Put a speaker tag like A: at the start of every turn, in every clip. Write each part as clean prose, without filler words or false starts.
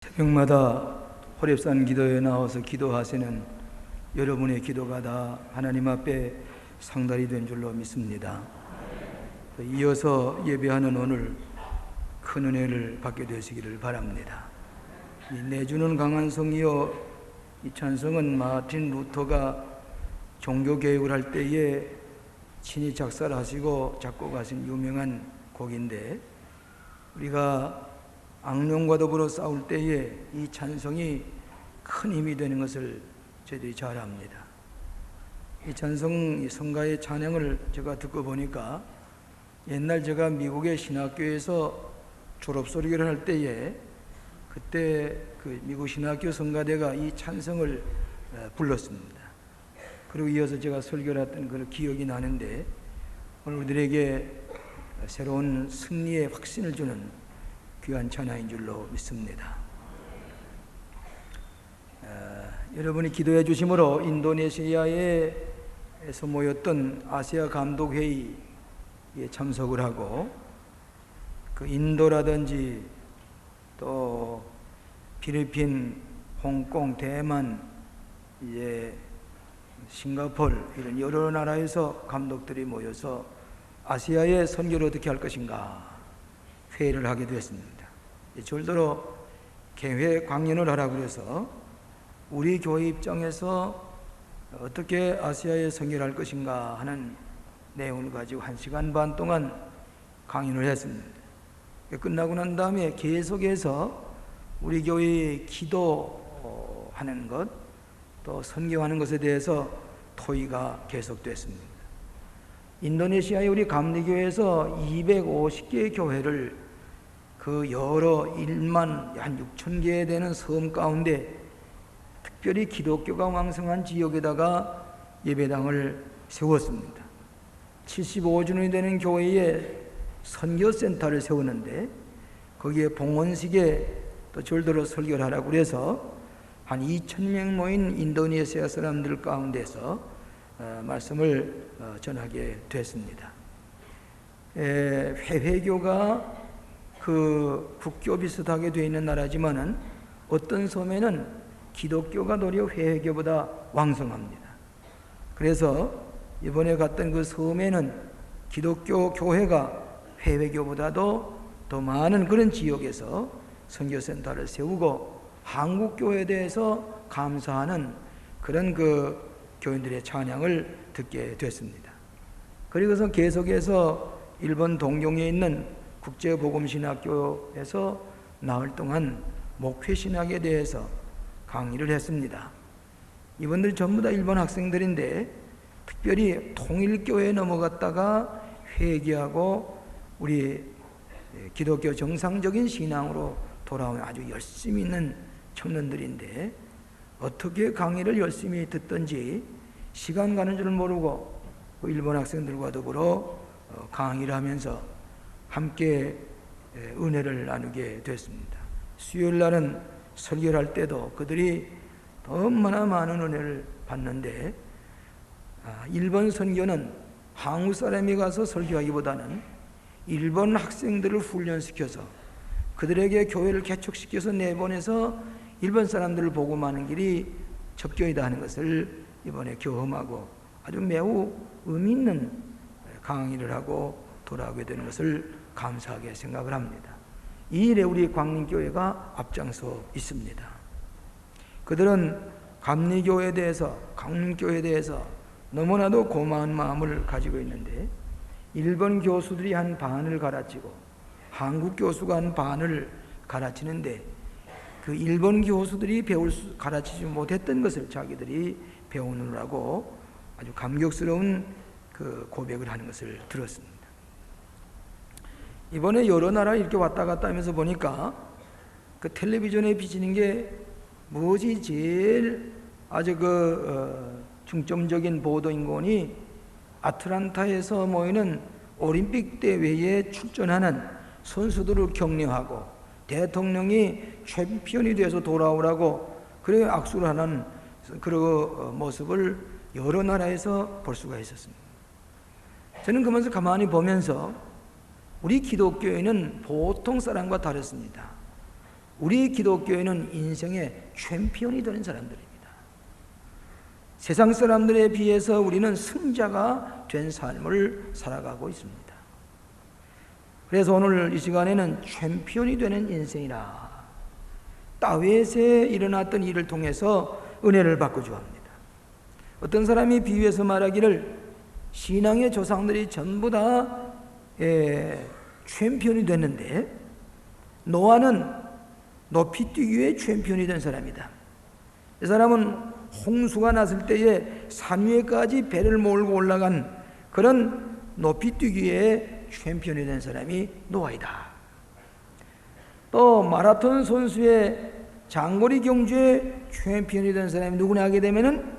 A: 새벽마다 호렙산 기도에 나와서 기도하시는 여러분의 기도가 다 하나님 앞에 상달이 된 줄로 믿습니다. 이어서 예배하는 오늘 큰 은혜를 받게 되시기를 바랍니다. 이 내주는 강한 성이여, 이 찬송은 마틴 루터가 종교개혁을 할 때에 친히 작사를 하시고 작곡하신 유명한 곡인데, 우리가 악령과 더불어 싸울 때에 이 찬송이 큰 힘이 되는 것을 저희들이 잘 압니다. 이 찬송, 이 성가의 찬양을 제가 듣고 보니까 옛날 제가 미국의 신학교에서 졸업소리를 할 때에 그때 그 미국 신학교 성가대가 이 찬송을 불렀습니다. 그리고 이어서 제가 설교를 했던 그런 기억이 나는데, 오늘 우리들에게 새로운 승리의 확신을 주는 귀한 찬양인 줄로 믿습니다. 여러분이 기도해 주심으로 인도네시아에서 모였던 아시아 감독회의에 참석을 하고, 그 인도라든지 또 필리핀, 홍콩, 대만, 이제 싱가포르 이런 여러 나라에서 감독들이 모여서 아시아의 선교를 어떻게 할 것인가 회의를 하게 되었습니다. 절대로 개회 강연을 하라고 해서 우리 교회 입장에서 어떻게 아시아에 선교를 할 것인가 하는 내용을 가지고 1시간 반 동안 강연을 했습니다. 끝나고 난 다음에 계속해서 우리 교회 기도하는 것, 또 선교하는 것에 대해서 토의가 계속됐습니다. 인도네시아의 우리 감리교회에서 250개의 교회를 그 여러 1만 한 6천 개 되는 섬 가운데 특별히 기독교가 왕성한 지역에다가 예배당을 세웠습니다. 75주년이 되는 교회에 선교센터를 세우는데, 거기에 봉헌식에 또 절도로 설교를 하라고 그래서 한 2,000명 모인 인도네시아 사람들 가운데서 말씀을 전하게 됐습니다. 회회교가 그 국교 비슷하게 되어 있는 나라지만은 어떤 섬에는 기독교가 도리어 회회교보다 왕성합니다. 그래서 이번에 갔던 그 섬에는 기독교 교회가 회회교보다도 더 많은 그런 지역에서 선교센터를 세우고 한국 교회에 대해서 감사하는 그런 그 교인들의 찬양을 듣게 됐습니다. 그리고서 계속해서 일본 동경에 있는 국제복음신학교에서 나흘 동안 목회신학에 대해서 강의를 했습니다. 이분들 전부 다 일본 학생들인데 특별히 통일교회에 넘어갔다가 회개하고 우리 기독교 정상적인 신앙으로 돌아오는 아주 열심히 있는 청년들인데, 어떻게 강의를 열심히 듣던지 시간 가는 줄 모르고 일본 학생들과 더불어 강의를 하면서 함께 은혜를 나누게 됐습니다. 수요일 날은 설교를 할 때도 그들이 얼마나 많은 은혜를 받는데, 일본 선교는 한국 사람이 가서 설교하기보다는 일본 학생들을 훈련시켜서 그들에게 교회를 개척시켜서 내보내서 일본 사람들을 복음하는 길이 접교이다 하는 것을 이번에 경험하고 아주 매우 의미 있는 강의를 하고 돌아오게 되는 것을 감사하게 생각을 합니다. 이 일에 우리 광림교회가 앞장서 있습니다. 그들은 감리교회에 대해서, 광림교회에 대해서 너무나도 고마운 마음을 가지고 있는데, 일본 교수들이 한 반을 가르치고 한국 교수가 한 반을 가르치는데, 그 일본 교수들이 가르치지 못했던 것을 자기들이 배우느라고 아주 감격스러운 그 고백을 하는 것을 들었습니다. 이번에 여러 나라 이렇게 왔다 갔다 하면서 보니까 그 텔레비전에 비치는 게 무엇이 제일 아주 중점적인 보도인권이 아틀란타에서 모이는 올림픽 대회에 출전하는 선수들을 격려하고 대통령이 챔피언이 돼서 돌아오라고 그래 악수를 하는 그런 모습을 여러 나라에서 볼 수가 있었습니다. 저는 그러면서 가만히 보면서 우리 기독교회는 보통 사람과 다릅니다. 우리 기독교회는 인생의 챔피언이 되는 사람들입니다. 세상 사람들에 비해서 우리는 승자가 된 삶을 살아가고 있습니다. 그래서 오늘 이 시간에는 챔피언이 되는 인생이라, 다윗에 일어났던 일을 통해서 은혜를 받고 주합니다. 어떤 사람이 비유해서 말하기를 신앙의 조상들이 전부 다 챔피언이 됐는데 노아는 높이뛰기의 챔피언이 된 사람이다. 이 사람은 홍수가 났을 때에 산 위에까지 배를 몰고 올라간 그런 높이뛰기의 챔피언이 된 사람이 노아이다. 또 마라톤 선수의 장거리 경주의 챔피언이 된 사람이 누구냐 하게 되면은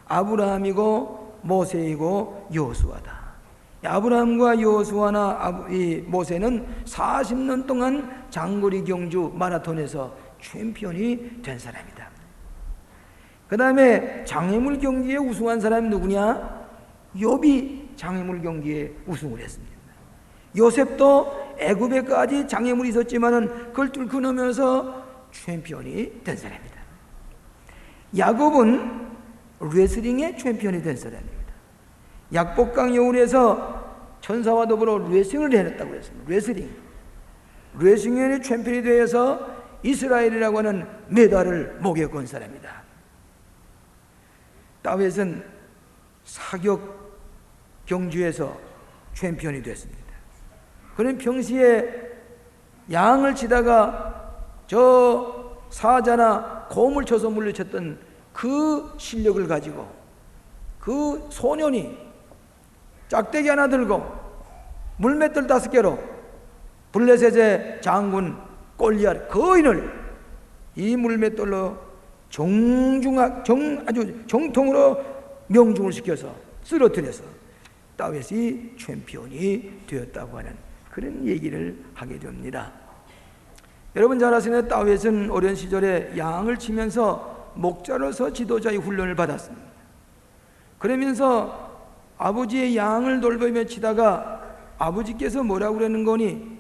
A: 아브라함이고 모세이고 여호수아다. 아브라함과 여호수아나 모세는 40년 동안 장거리 경주 마라톤에서 챔피언이 된 사람이다. 그 다음에 장애물 경기에 우승한 사람이 누구냐? 욥이 장애물 경기에 우승을 했습니다. 요셉도 애굽에까지 장애물이 있었지만은 그걸 뚫고 넘어서 챔피언이 된 사람이다. 야곱은 레슬링의 챔피언이 된 사람입니다. 약복강 여울에서 천사와 더불어 레슬링을 해냈다고 했습니다. 레슬링의 챔피언이 되어서 이스라엘이라고 하는 메달을 목에 건 사람이다. 다윗은 사격 경주에서 챔피언이 됐습니다. 그는 평시에 양을 치다가 저 사자나 곰을 쳐서 물리쳤던 그 실력을 가지고 그 소년이 짝대기 하나 들고 물맷돌 5개로 블레셋의 장군 골리앗 거인을 이 물맷돌로 아주 정통으로 명중을 시켜서 쓰러뜨려서 다윗이 챔피언이 되었다고 하는 그런 얘기를 하게 됩니다. 여러분 잘 아시는 다윗은 어린 시절에 양을 치면서 목자로서 지도자의 훈련을 받았습니다. 그러면서 아버지의 양을 돌보며 치다가 아버지께서 뭐라고 그러는 거니,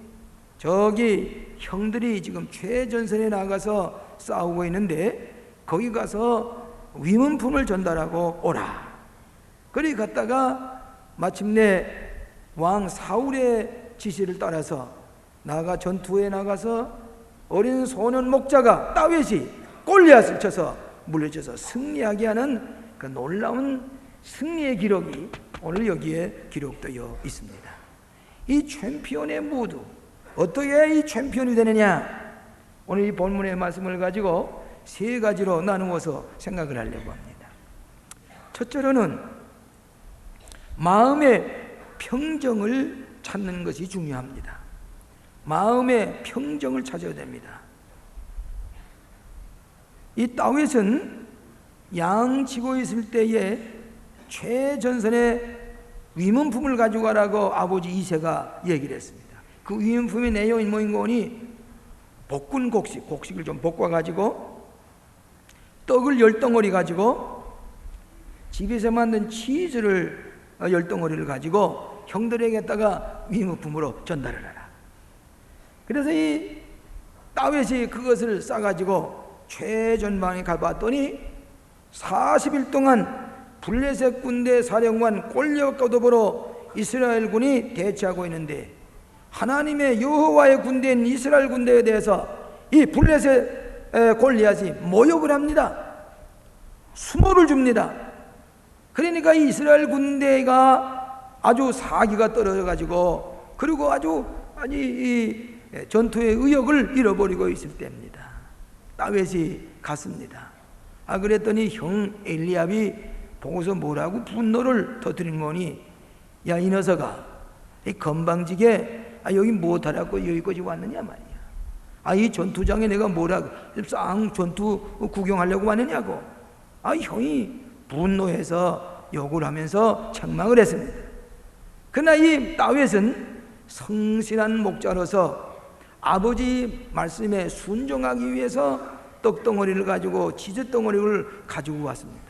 A: 저기 형들이 지금 최전선에 나가서 싸우고 있는데 거기 가서 위문품을 전달하고 오라. 그리 갔다가 마침내 왕 사울의 지시를 따라서 전투에 나가서 어린 소년 목자가 다윗이 골리앗을 쳐서 물리쳐서 승리하게 하는 그 놀라운 승리의 기록이 오늘 여기에 기록되어 있습니다. 이 챔피언의 무드, 어떻게 이 챔피언이 되느냐, 오늘 이 본문의 말씀을 가지고 3가지로 나누어서 생각을 하려고 합니다. 첫째로는 마음의 평정을 찾는 것이 중요합니다. 마음의 평정을 찾아야 됩니다. 이 다윗은 양 치고 있을 때에 최전선의 위문품을 가지고 가라고 아버지 이새가 얘기를 했습니다. 그 위문품의 내용이 뭐인 거니, 볶은 곡식을 좀 볶아가지고 떡을 10덩어리 가지고 집에서 만든 치즈를 10덩어리를 가지고 형들에게다가 위문품으로 전달을 하라. 그래서 이 다윗이 그것을 싸가지고 최전방에 가봤더니 40일 동안 블레셋 군대 사령관 골리앗과 더불어 이스라엘 군이 대치하고 있는데, 하나님의 여호와의 군대인 이스라엘 군대에 대해서 이 블레셋 골리앗이 모욕을 합니다. 수모를 줍니다. 그러니까 이 이스라엘 군대가 아주 사기가 떨어져 가지고, 그리고 이 전투의 의욕을 잃어버리고 있을 때입니다. 다윗이 갔습니다. 그랬더니 형 엘리압이 보고서 뭐라고 분노를 터뜨린 거니, 야 이 녀석아, 이 건방지게 여기 못하라고 여기까지 왔느냐 말이야. 이 전투장에 내가 뭐라고 쌍 전투 구경하려고 왔느냐고. 형이 분노해서 욕을 하면서 책망을 했습니다. 그러나 이 다윗은 성실한 목자로서 아버지 말씀에 순종하기 위해서 떡덩어리를 가지고 치즈덩어리를 가지고 왔습니다.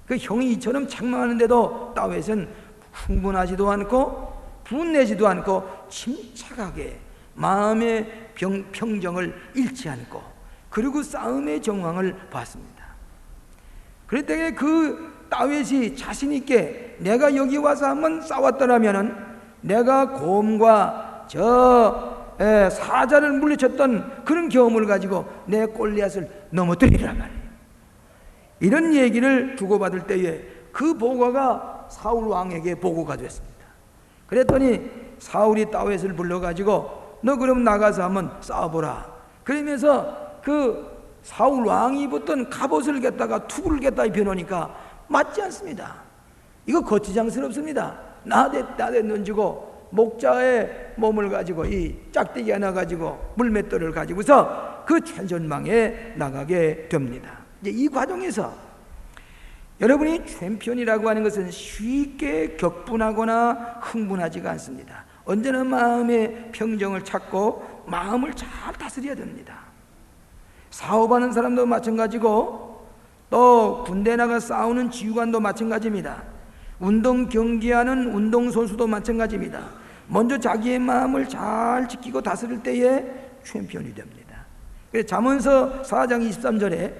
A: 그 형이 이처럼 책망하는데도 다윗은 흥분하지도 않고 분내지도 않고 침착하게 마음의 평정을 잃지 않고 그리고 싸움의 정황을 봤습니다. 그럴 때 그 다윗이 자신 있게 내가 여기 와서 한번 싸웠더라면은 내가 곰과 사자를 물리쳤던 그런 경험을 가지고 내 골리앗을 넘어뜨리라 말이에요. 이런 얘기를 주고받을 때에 그 보고가 사울 왕에게 보고가 됐습니다. 그랬더니 사울이 다윗을 불러가지고 너 그럼 나가서 한번 싸워보라. 그러면서 그 사울 왕이 입었던 갑옷을 갖다가 투구를 갖다 입혀놓으니까 맞지 않습니다. 이거 거치장스럽습니다. 나대 던지고 목자의 몸을 가지고 이 짝대기 하나 가지고 물맷돌을 가지고서 그 최전방에 나가게 됩니다. 이제 이 과정에서 여러분이 챔피언이라고 하는 것은 쉽게 격분하거나 흥분하지가 않습니다. 언제나 마음의 평정을 찾고 마음을 잘 다스려야 됩니다. 사업하는 사람도 마찬가지고 또 군대 나가 싸우는 지휘관도 마찬가지입니다. 운동 경기하는 운동선수도 마찬가지입니다. 먼저 자기의 마음을 잘 지키고 다스릴 때에 챔피언이 됩니다. 그래서 잠언서 4장 23절에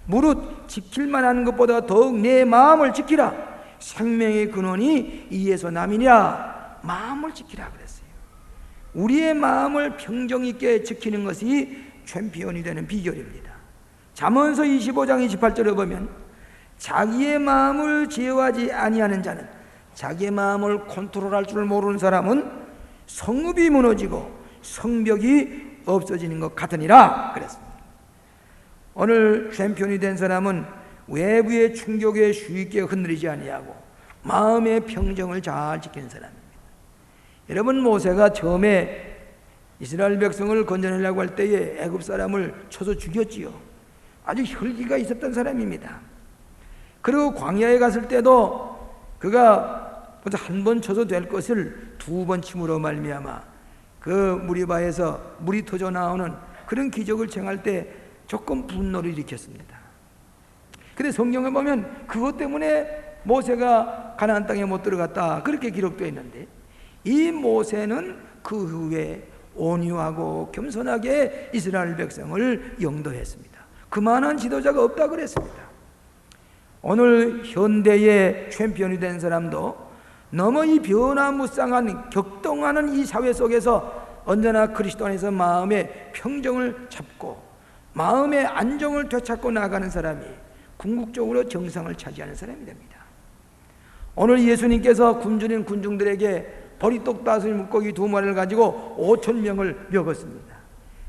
A: 무릇 지킬만 하는 것보다 더욱 내 마음을 지키라. 생명의 근원이 이에서 남이냐. 마음을 지키라 그랬어요. 우리의 마음을 평정 있게 지키는 것이 챔피언이 되는 비결입니다. 잠언서 25장 28절에 보면 자기의 마음을 제어하지 아니하는 자는, 자기의 마음을 컨트롤할 줄 모르는 사람은 성읍이 무너지고 성벽이 없어지는 것 같으니라 그랬습니다. 오늘 챔피언이 된 사람은 외부의 충격에 쉽게 흔들리지 아니하고 마음의 평정을 잘 지키는 사람입니다. 여러분, 모세가 처음에 이스라엘 백성을 건져내려고 할 때에 애굽 사람을 쳐서 죽였지요. 아주 혈기가 있었던 사람입니다. 그리고 광야에 갔을 때도 그가 한 번 쳐서 될 것을 두 번 침으로 말미암아 그 무리바에서 물이 터져 나오는 그런 기적을 행할 때 조금 분노를 일으켰습니다. 근데 성경을 보면 그것 때문에 모세가 가나안 땅에 못 들어갔다 그렇게 기록되어 있는데, 이 모세는 그 후에 온유하고 겸손하게 이스라엘 백성을 영도했습니다. 그만한 지도자가 없다 그랬습니다. 오늘 현대의 챔피언이 된 사람도 너무 이 변화무쌍한 격동하는 이 사회 속에서 언제나 그리스도 안에서 마음의 평정을 잡고 마음의 안정을 되찾고 나가는 사람이 궁극적으로 정상을 차지하는 사람이 됩니다. 오늘 예수님께서 굶주린 군중들에게 보리떡 5 물고기 2마리를 가지고 5,000명을 먹었습니다.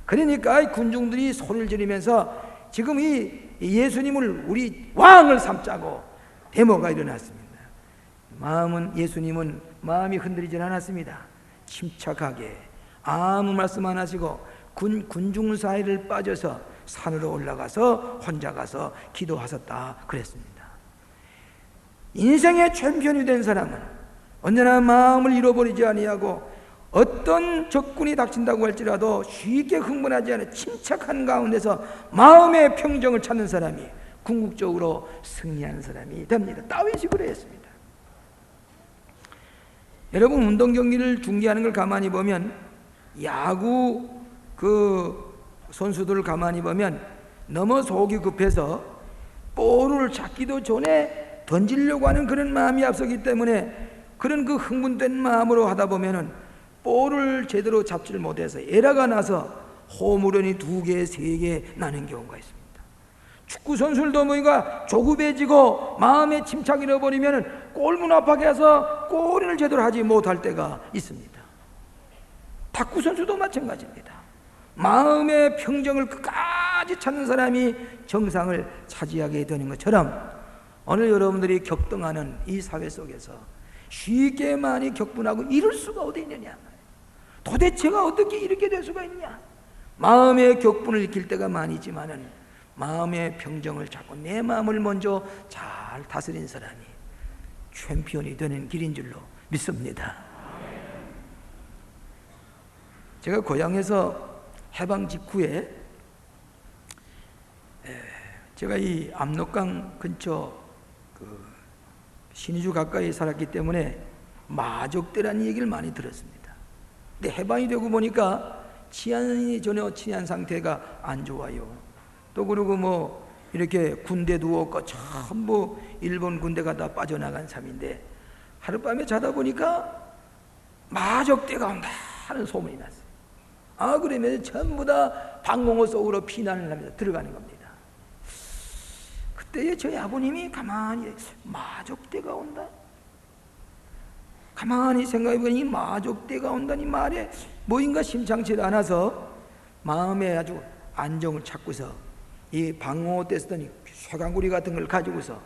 A: 그러니까 군중들이 소리를 지르면서 지금 이 예수님을 우리 왕을 삼자고 데모가 일어났습니다. 예수님은 마음이 흔들리지 않았습니다. 침착하게 아무 말씀 안 하시고 군중 사이를 빠져서 산으로 올라가서 혼자 가서 기도하셨다 그랬습니다. 인생의 챔피언이 된 사람은 언제나 마음을 잃어버리지 아니하고 어떤 적군이 닥친다고 할지라도 쉽게 흥분하지 않은 침착한 가운데서 마음의 평정을 찾는 사람이 궁극적으로 승리하는 사람이 됩니다. 다윗이 그랬습니다. 여러분, 운동 경기를 중계하는 걸 가만히 보면 야구 그 선수들을 가만히 보면 너무 속이 급해서 볼을 잡기도 전에 던지려고 하는 그런 마음이 앞서기 때문에 그런 그 흥분된 마음으로 하다 보면은 볼을 제대로 잡지를 못해서 에러가 나서 홈런이 2개, 3개 나는 경우가 있습니다. 축구 선수들도 뭐가 조급해지고 마음의 침착을 잃어버리면 골문 앞하게 해서 골인을 제대로 하지 못할 때가 있습니다. 탁구 선수도 마찬가지입니다. 마음의 평정을 끝까지 찾는 사람이 정상을 차지하게 되는 것처럼 오늘 여러분들이 격동하는 이 사회 속에서 쉽게 많이 격분하고 이럴 수가 어디 있느냐, 도대체가 어떻게 이렇게 될 수가 있냐. 마음의 격분을 일으킬 때가 많이 있지만은 마음의 평정을 찾고 내 마음을 먼저 잘 다스린 사람이 챔피언이 되는 길인 줄로 믿습니다. 제가 고향에서 해방 직후에 제가 이 압록강 근처 그 신의주 가까이 살았기 때문에 마족대라는 얘기를 많이 들었습니다. 근데 해방이 되고 보니까 치안이 전혀 치안 상태가 안 좋아요. 또 그리고 뭐 이렇게 군대 누웠고 전부 일본 군대가 다 빠져나간 삶인데 하룻밤에 자다 보니까 마적대가 온다 하는 소문이 났어요. 그러면 전부 다 방공호 속으로 피난을 하면서 들어가는 겁니다. 그때 저희 아버님이 가만히 마적대가 온다? 가만히 생각해보니 마적대가 온다니 말에 뭐인가 심상치 않아서 마음에 아주 안정을 찾고서 이 방공호 때 쓰던 쇠강구리 같은 걸 가지고서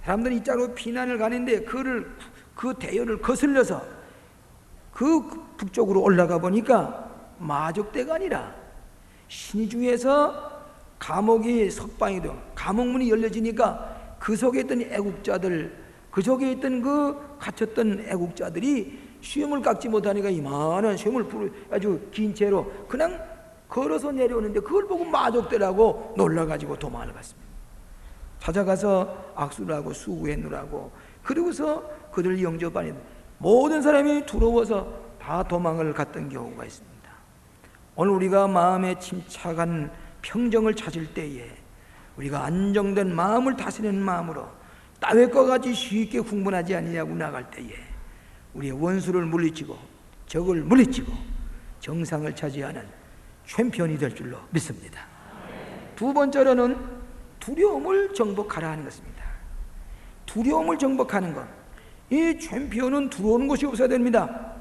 A: 사람들이 이쪽으로 피난을 가는데 그 대열을 거슬려서 그 북쪽으로 올라가 보니까 마적대가 아니라 신의중에서 감옥이 석방이 되고 감옥문이 열려지니까 그 속에 있던 애국자들, 그 속에 있던 그 갇혔던 애국자들이 수염을 깎지 못하니까 이만한 수염을 아주 긴 채로 그냥 걸어서 내려오는데 그걸 보고 마적대라고 놀라가지고 도망을 갔습니다. 찾아가서 악수를 하고 수구했느라고 그러고서 그들 영접하니 모든 사람이 두려워서 다 도망을 갔던 경우가 있습니다. 오늘 우리가 마음에 침착한 평정을 찾을 때에 우리가 안정된 마음을 다스리는 마음으로 따위과 같이 쉽게 흥분하지 아니하고 나갈 때에 우리의 원수를 물리치고 적을 물리치고 정상을 차지하는 챔피언이 될 줄로 믿습니다. 두 번째로는 두려움을 정복하라 하는 것입니다. 두려움을 정복하는 것, 이 챔피언은 두려우는 것이 없어야 됩니다.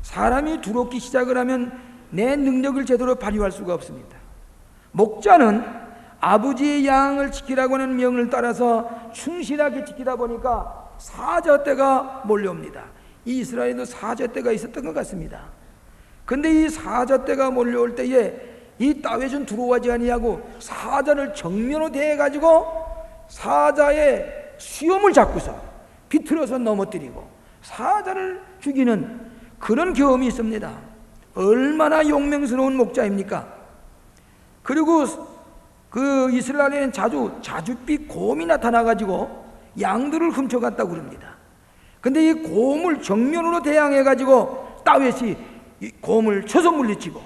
A: 사람이 두렵기 시작을 하면 내 능력을 제대로 발휘할 수가 없습니다. 목자는 아버지의 양을 지키라고 하는 명을 따라서 충실하게 지키다 보니까 사자떼가 몰려옵니다. 이 이스라엘에도 사자떼가 있었던 것 같습니다. 근데 이 사자떼가 몰려올 때에 이 다윗은 두려워하지 아니하고 사자를 정면으로 대해가지고 사자의 수염을 잡고서 비틀어서 넘어뜨리고 사자를 죽이는 그런 경험이 있습니다. 얼마나 용맹스러운 목자입니까? 그리고 그 이스라엘에는 자주 자줏빛 곰이 나타나가지고 양들을 훔쳐갔다고 그럽니다. 근데 이 곰을 정면으로 대항해가지고 다윗이 이 곰을 쳐서 물리치고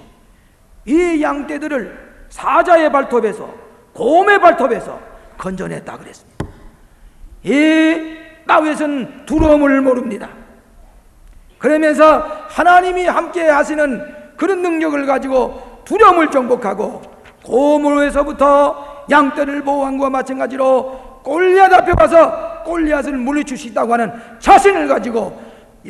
A: 이 양떼들을 사자의 발톱에서 곰의 발톱에서 건져냈다 그랬습니다. 이 다윗은 두려움을 모릅니다. 그러면서 하나님이 함께 하시는 그런 능력을 가지고 두려움을 정복하고 곰으로에서부터 양떼를 보호한 것과 마찬가지로 골리앗 앞에 가서 골리앗을 물리칠 수 있다고 하는 자신을 가지고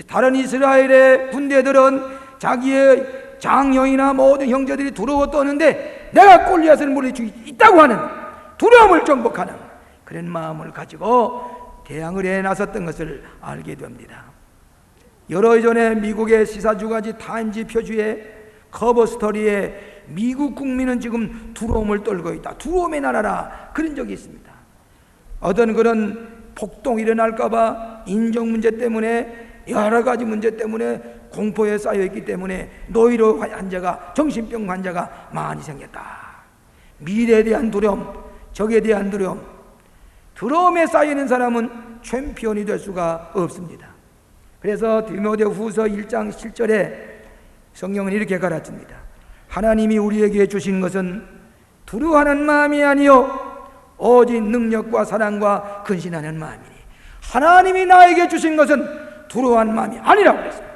A: 다른 이스라엘의 군대들은 자기의 장형이나 모든 형제들이 두려워 떠는데 내가 골리앗을 물리칠 수 있다고 하는 두려움을 정복하는 그런 마음을 가지고 대항을 해 나섰던 것을 알게 됩니다. 여러 전에 미국의 시사주간지 타임지 표지에 커버 스토리에 미국 국민은 지금 두려움을 떨고 있다, 두려움의 나라라, 그런 적이 있습니다. 어떤 그런 폭동이 일어날까봐 인종 문제 때문에 여러 가지 문제 때문에 공포에 쌓여있기 때문에 노이로 환자가, 정신병 환자가 많이 생겼다. 미래에 대한 두려움, 적에 대한 두려움, 두려움에 쌓이는 사람은 챔피언이 될 수가 없습니다. 그래서 디모데후서 1장 7절에 성경은 이렇게 가르칩니다. 하나님이 우리에게 주신 것은 두려워하는 마음이 아니요 오직 능력과 사랑과 근신하는 마음이니. 하나님이 나에게 주신 것은 두려워하는 마음이 아니라고 그랬습니다.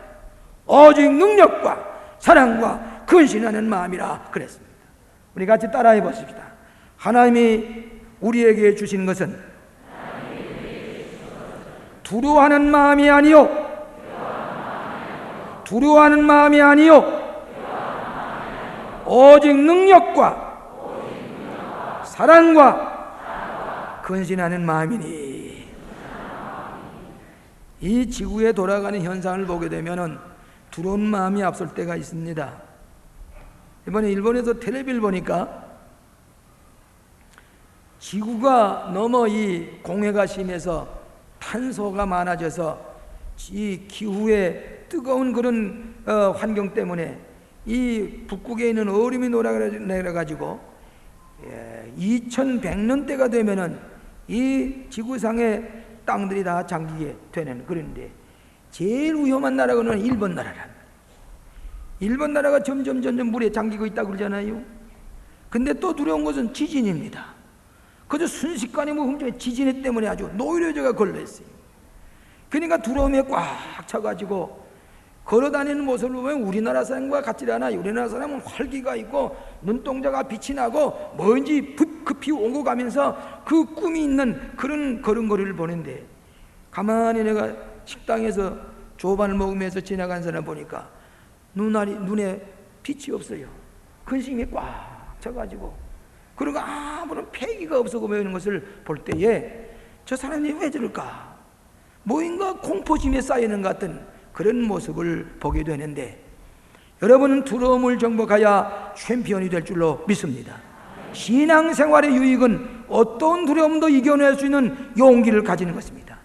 A: 오직 능력과 사랑과 근신하는 마음이라 그랬습니다. 우리 같이 따라해 보십시다. 하나님이 우리에게 주신 것은 두려워하는 마음이 아니요 두려워하는 마음이 아니요 오직 능력과 사랑과 근신하는 마음이니. 이 지구에 돌아가는 현상을 보게 되면 두려운 마음이 앞설 때가 있습니다. 이번에 일본에서 텔레비를 보니까 지구가 너무 이 공해가 심해서 탄소가 많아져서 이 기후의 뜨거운 그런 환경 때문에 이 북극에 있는 얼음이 녹아내려가지고 2100년대가 되면은 이 지구상의 땅들이 다 잠기게 되는 그런데 제일 위험한 나라고는 일본 나라란. 일본 나라가 점점 물에 잠기고 있다고 그러잖아요. 근데 또 두려운 것은 지진입니다. 그저 순식간에 훔쳐 지진 때문에 아주 노이로제가 걸려있어요. 그러니까 두려움에 꽉 차가지고 걸어다니는 모습을 보면 우리나라 사람과 같지 않아요. 우리나라 사람은 활기가 있고 눈동자가 빛이 나고 뭔지 급히 오고 가면서 그 꿈이 있는 그런 걸음걸이를 보는데, 가만히 내가 식당에서 조반을 먹으면서 지나간 사람 보니까 눈에 빛이 없어요. 근심이 꽉 차가지고, 그리고 아무런 패기가 없어 보이는 것을 볼 때에 저 사람이 왜 저럴까? 뭐인가 공포심에 쌓이는 것 같은 그런 모습을 보게 되는데, 여러분은 두려움을 정복하여 챔피언이 될 줄로 믿습니다. 신앙생활의 유익은 어떤 두려움도 이겨낼 수 있는 용기를 가지는 것입니다.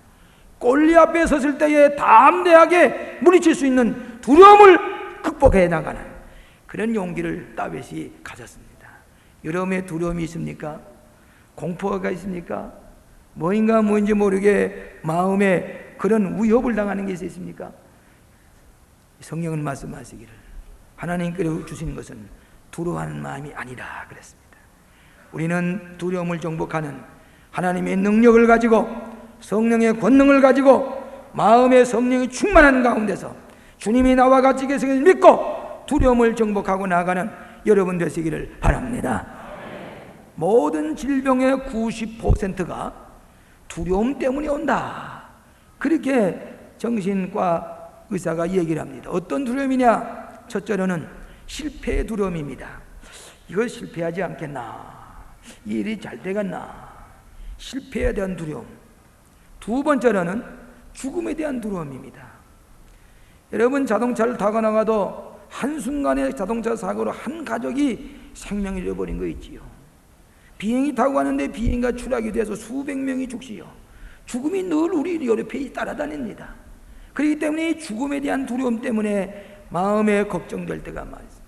A: 골리앗 앞에 섰을 때에 담대하게 물리칠 수 있는 두려움을 극복해 나가는 그런 용기를 다윗이 가졌습니다. 여러분의 두려움이 있습니까? 공포가 있습니까? 뭐인가 뭔지 모르게 마음에 그런 위협을 당하는 게 있습니까? 성령은 말씀하시기를 하나님께로 주시는 것은 두려워하는 마음이 아니라 그랬습니다. 우리는 두려움을 정복하는 하나님의 능력을 가지고 성령의 권능을 가지고 마음의 성령이 충만한 가운데서 주님이 나와 같이 계시길 믿고 두려움을 정복하고 나아가는 여러분 되시기를 바랍니다. 모든 질병의 90%가 두려움 때문에 온다, 그렇게 정신과 의사가 얘기를 합니다. 어떤 두려움이냐? 첫째로는 실패의 두려움입니다. 이거 실패하지 않겠나? 이 일이 잘 되겠나? 실패에 대한 두려움. 두 번째로는 죽음에 대한 두려움입니다. 여러분, 자동차를 타고 나가도 한순간에 자동차 사고로 한 가족이 생명을 잃어버린 거 있지요. 비행기 타고 가는데 비행기가 추락이 돼서 수백 명이 죽지요. 죽음이 늘 우리 옆에 따라다닙니다. 그렇기 때문에 이 죽음에 대한 두려움 때문에 마음에 걱정될 때가 많습니다.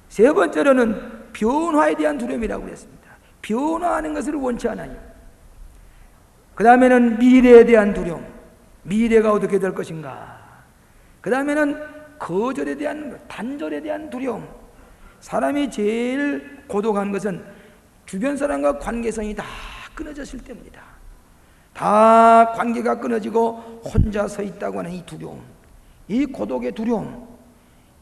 A: 세 번째로는 변화에 대한 두려움이라고 했습니다. 변화하는 것을 원치 않아요. 그 다음에는 미래에 대한 두려움, 미래가 어떻게 될 것인가. 그 다음에는 거절에 대한, 단절에 대한 두려움. 사람이 제일 고독한 것은 주변 사람과 관계성이 다 끊어졌을 때입니다. 다 관계가 끊어지고 혼자 서 있다고 하는 이 두려움, 이 고독의 두려움,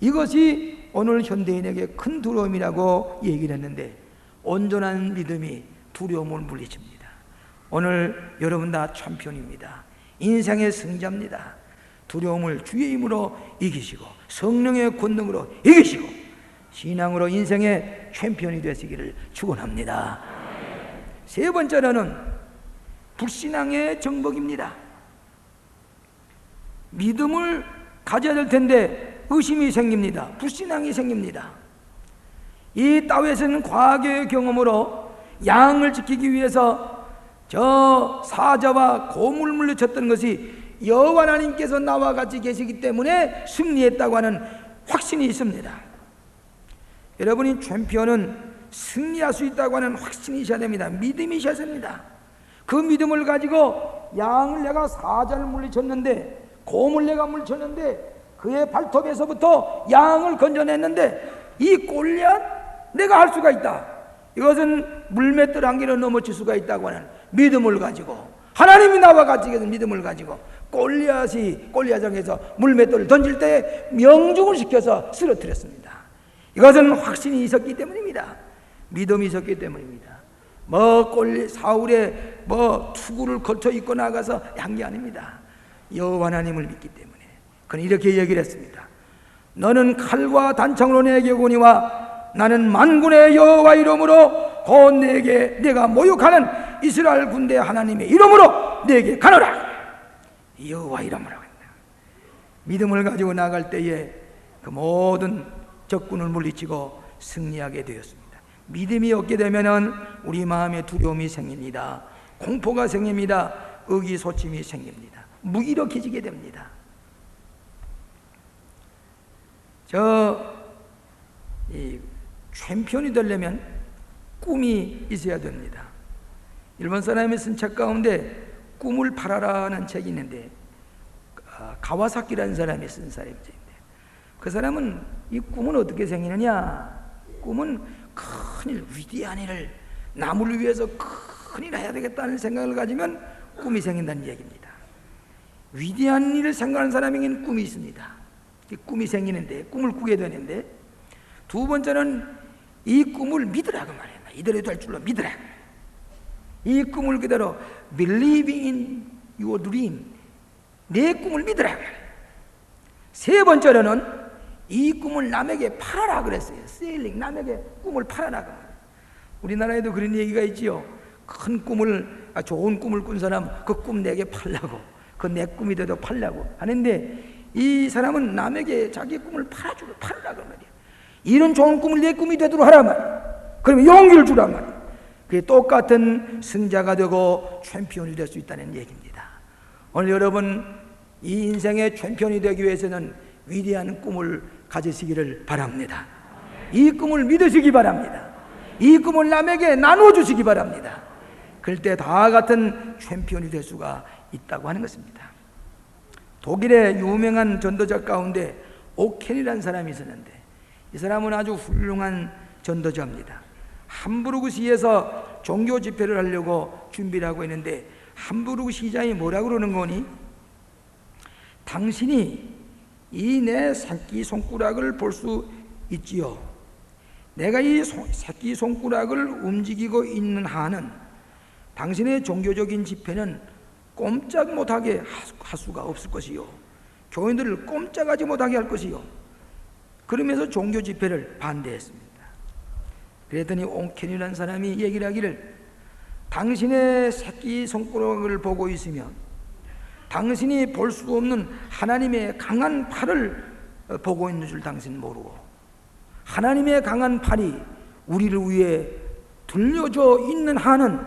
A: 이것이 오늘 현대인에게 큰 두려움이라고 얘기를 했는데, 온전한 믿음이 두려움을 물리칩니다. 오늘 여러분 다 챔피언입니다. 인생의 승자입니다. 두려움을 주의 힘으로 이기시고 성령의 권능으로 이기시고 신앙으로 인생의 챔피언이 되시기를 축원합니다. 세 번째로는 불신앙의 정복입니다. 믿음을 가져야 될 텐데 의심이 생깁니다. 불신앙이 생깁니다. 이 다윗은 과거의 경험으로 양을 지키기 위해서 저 사자와 곰을 물리쳤던 것이 여호와 하나님께서 나와 같이 계시기 때문에 승리했다고 하는 확신이 있습니다. 여러분이 챔피언은 승리할 수 있다고 하는 확신이 있어야 됩니다. 믿음이 있어야 됩니다. 그 믿음을 가지고 양을 내가 사자를 물리쳤는데, 곰을 내가 물리쳤는데, 그의 발톱에서부터 양을 건져냈는데 이 골리앗 내가 할 수가 있다. 이것은 물맷돌 한 개로 넘어질 수가 있다고 하는 믿음을 가지고, 하나님이 나와 같이 계신 믿음을 가지고 골리앗장에서 물맷돌을 던질 때 명중을 시켜서 쓰러뜨렸습니다. 이것은 확신이 있었기 때문입니다. 믿음이 있었기 때문입니다. 사울의 투구를 걸쳐 입고 나가서 한 게 아닙니다. 여호와 하나님을 믿기 때문에. 그는 이렇게 얘기를 했습니다. 너는 칼과 단창으로 내게 오니와 나는 만군의 여호와 이름으로 곧 내가 모욕하는 이스라엘 군대 하나님의 이름으로 내게 가노라. 여호와 이름으로 한다. 믿음을 가지고 나갈 때에 그 모든 적군을 물리치고 승리하게 되었습니다. 믿음이 없게 되면은 우리 마음에 두려움이 생깁니다. 공포가 생깁니다. 의기소침이 생깁니다. 무기력해지게 됩니다. 이 챔피언이 되려면 꿈이 있어야 됩니다. 일본 사람이 쓴 책 가운데 꿈을 팔아라는 책이 있는데, 가와사키라는 사람이 쓴 책인데, 그 사람은 이 꿈은 어떻게 생기느냐? 꿈은 큰일, 위대한 일을 남을 위해서 큰일 해야 되겠다는 생각을 가지면 꿈이 생긴다는 얘기입니다. 위대한 일을 생각하는 사람에게는 꿈이 있습니다. 이 꿈이 생기는데, 꿈을 꾸게 되는데, 두 번째는 이 꿈을 믿으라고 말해요. 이대로 될 줄로 믿으라. 이 꿈을 그대로 believing in your dream, 내 꿈을 믿으라. 세 번째로는 이 꿈을 남에게 팔아라 그랬어요. selling, 남에게 꿈을 팔아라. 우리나라에도 그런 얘기가 있지요. 큰 꿈을, 좋은 꿈을 꾼 사람 그 꿈 내게 팔라고, 그 내 꿈이 돼도 팔라고 하는데, 이 사람은 남에게 자기 꿈을 팔으라고 말이에요. 이런 좋은 꿈을 내 꿈이 되도록 하란 말이에요. 그러면 용기를 주란 말이에요. 그게 똑같은 승자가 되고 챔피언이 될 수 있다는 얘기입니다. 오늘 여러분, 이 인생의 챔피언이 되기 위해서는 위대한 꿈을 가지시기를 바랍니다. 이 꿈을 믿으시기 바랍니다. 이 꿈을 남에게 나눠주시기 바랍니다. 그럴 때 다 같은 챔피언이 될 수가 있다고 하는 것입니다. 독일의 유명한 전도자 가운데 오켄이라는 사람이 있었는데, 이 사람은 아주 훌륭한 전도자입니다. 함부르크 시에서 종교 집회를 하려고 준비를 하고 있는데, 함부르크 시장이 뭐라고 그러는 거니? 당신이 이 내 새끼 손가락을 볼 수 있지요. 내가 이 새끼 손가락을 움직이고 있는 한은 당신의 종교적인 집회는 꼼짝 못하게 할 수가 없을 것이요, 교인들을 꼼짝하지 못하게 할 것이요. 그러면서 종교 집회를 반대했습니다. 그랬더니 온켄이라는 사람이 얘기를 하기를, 당신의 새끼 손가락을 보고 있으면 당신이 볼 수 없는 하나님의 강한 팔을 보고 있는 줄 당신 모르고, 하나님의 강한 팔이 우리를 위해 들려져 있는 한은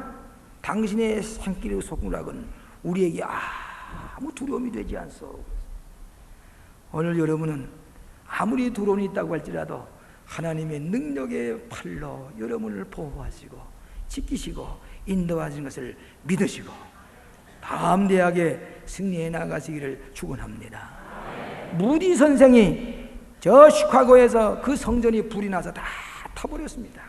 A: 당신의 새끼 손가락은 우리에게 아무 두려움이 되지 않소. 오늘 여러분은 아무리 두려움이 있다고 할지라도 하나님의 능력의 팔로 여러분을 보호하시고 지키시고 인도하시는 것을 믿으시고 다음 대학에 승리해 나가시기를 축원합니다. 무디 선생이 저 시카고에서 그 성전이 불이 나서 다 타버렸습니다.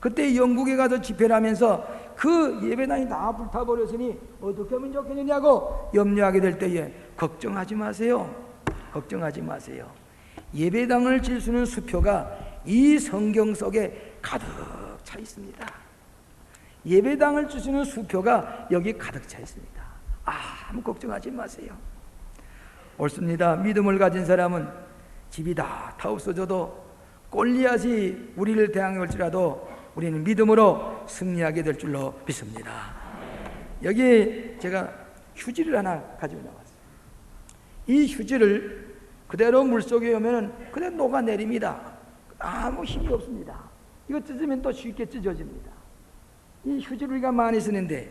A: 그때 영국에 가서 집회를 하면서 그 예배당이 다 불타버렸으니 어떻게 하면 좋겠느냐고 염려하게 될 때에 걱정하지 마세요. 걱정하지 마세요. 예배당을 질 수 있는 수표가 이 성경 속에 가득 차 있습니다. 예배당을 질 수 있는 수표가 여기 가득 차 있습니다. 아무 걱정하지 마세요. 옳습니다. 믿음을 가진 사람은 집이 다 없어져도 골리앗이 우리를 대항해 올지라도 우리는 믿음으로 승리하게 될 줄로 믿습니다. 여기 제가 휴지를 하나 가지고 나왔어요. 이 휴지를 그대로 물속에 오면 그대로 녹아내립니다. 아무 힘이 없습니다. 이거 찢으면 또 쉽게 찢어집니다. 이 휴지를 우리가 많이 쓰는데,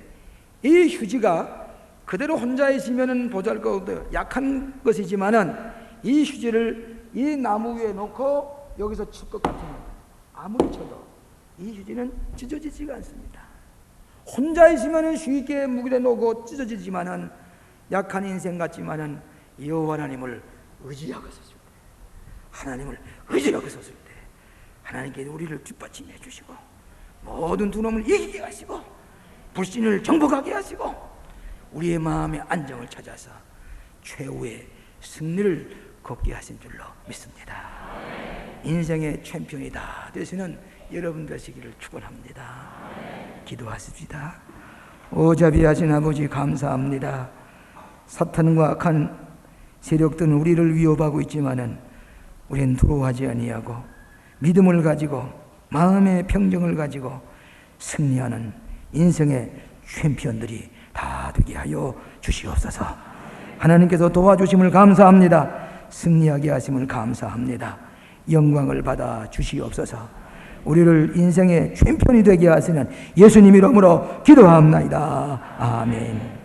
A: 이 휴지가 그대로 혼자 있으면 보잘것없어요. 약한 것이지만은 이 휴지를 이 나무 위에 놓고 여기서 칠 것 같으면 아무리 쳐도 이 휴지는 찢어지지가 않습니다. 혼자 있으면 쉽게 무기에 놓고 찢어지지만은 약한 인생 같지만은 여호와 하나님을 의지하고 섰을 때, 하나님을 의지하고 섰을 때 하나님께 우리를 뒷받침해 주시고 모든 두려움을 이기게 하시고 불신을 정복하게 하시고 우리의 마음의 안정을 찾아서 최후의 승리를 걷게 하신 줄로 믿습니다. 인생의 챔피언이다 되시는 여러분 되시기를 축원합니다. 기도하십시다. 오 자비하신 아버지, 감사합니다. 사탄과 악한 세력들은 우리를 위협하고 있지만은 우리는 두려워하지 아니하고 믿음을 가지고 마음의 평정을 가지고 승리하는 인생의 챔피언들이 다 되게 하여 주시옵소서. 하나님께서 도와주심을 감사합니다. 승리하게 하심을 감사합니다. 영광을 받아 주시옵소서. 우리를 인생의 챔피언이 되게 하시는 예수님 이름으로 기도합니다. 아멘.